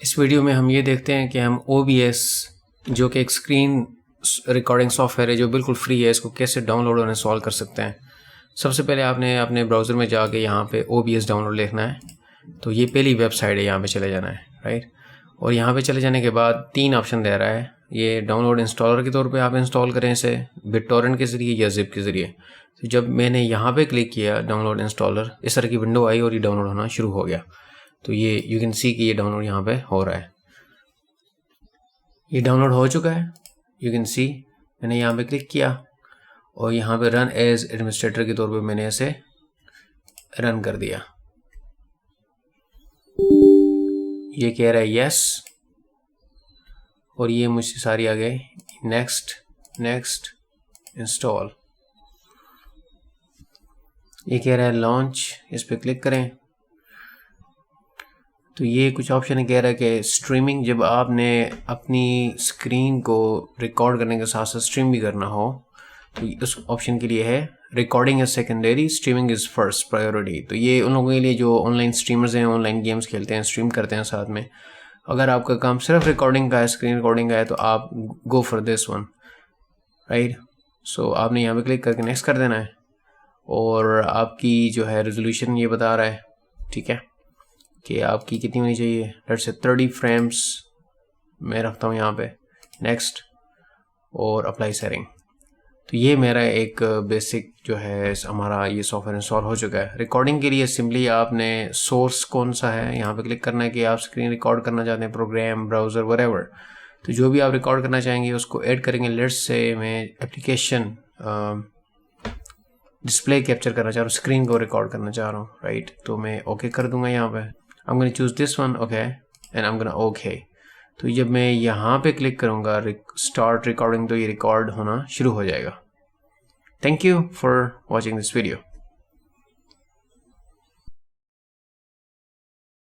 इस वीडियो में हम ये देखते हैं कि हम OBS जो कि एक स्क्रीन रिकॉर्डिंग सॉफ्टवेयर है जो बिल्कुल फ्री है, इसको कैसे डाउनलोड और इंस्टॉल कर सकते हैं। सबसे पहले आपने अपने ब्राउज़र में जाके यहाँ पे OBS डाउनलोड लिखना है। तो ये पहली वेबसाइट है, यहाँ पे चले जाना है, राइट। और यहाँ पे चले जाने के बाद 3 ऑप्शन दे रहा है। ये डाउनलोड इंस्टॉलर के तौर पे आप इंस्टॉल करें इसे बिटटॉरेंट के ज़रिए या ज़िप के ज़रिए। तो जब मैंने यहाँ पे क्लिक किया डाउनलोड इंस्टॉलर, इस तरह की विंडो आई और ये डाउनलोड होना शुरू हो गया। तो ये यू कैन सी कि ये डाउनलोड यहाँ पे हो रहा है। ये डाउनलोड हो चुका है, यू कैन सी। मैंने यहाँ पे क्लिक किया और यहाँ पे रन एज एडमिनिस्ट्रेटर के तौर पे मैंने इसे रन कर दिया। ये कह रहा है यस, और ये मुझसे सारी आ गई नेक्स्ट नेक्स्ट इंस्टॉल। ये कह रहा है लॉन्च, इस पर क्लिक करें। तो ये कुछ ऑप्शन कह रहा है कि स्ट्रीमिंग, जब आपने अपनी स्क्रीन को रिकॉर्ड करने के साथ साथ स्ट्रीम भी करना हो तो उस ऑप्शन के लिए है recording is secondary, streaming is first priority. तो ये उन लोगों के लिए जो ऑनलाइन स्ट्रीमर्स हैं, ऑनलाइन गेम्स खेलते हैं, स्ट्रीम करते हैं साथ में। अगर आपका काम सिर्फ रिकॉर्डिंग का है, स्क्रीन रिकॉर्डिंग का है, तो आप go for this one, right. So आपने यहाँ पे क्लिक करके नेक्स्ट कर देना है और आपकी जो है रेजोल्यूशन ये बता रहा है, ठीक है, कि आपकी कितनी होनी चाहिए। लेट्स से 30 फ्रेम्स मैं रखता हूँ यहाँ पे, नेक्स्ट और अप्लाई सेटिंग। तो ये मेरा एक बेसिक जो है हमारा ये सॉफ्टवेयर इंस्टॉल हो चुका है। रिकॉर्डिंग के लिए सिंपली आपने सोर्स कौन सा है यहाँ पे क्लिक करना है कि आप स्क्रीन रिकॉर्ड करना चाहते हैं, प्रोग्राम, ब्राउज़र, व्हाटएवर। तो जो भी आप रिकॉर्ड करना चाहेंगे उसको ऐड करेंगे। लेट्स से मैं एप्लीकेशन डिस्प्ले कैप्चर करना चाह रहा हूँ, स्क्रीन को रिकॉर्ड करना चाह रहा हूँ, राइट। तो मैं ओके कर दूंगा यहाँ पे। I'm going to choose this one, okay, and I'm going to okay। तो जब मैं यहाँ पे क्लिक करूँगा स्टार्ट रिकॉर्डिंग, तो ये रिकॉर्ड होना शुरू हो जाएगा। Thank you for watching this video।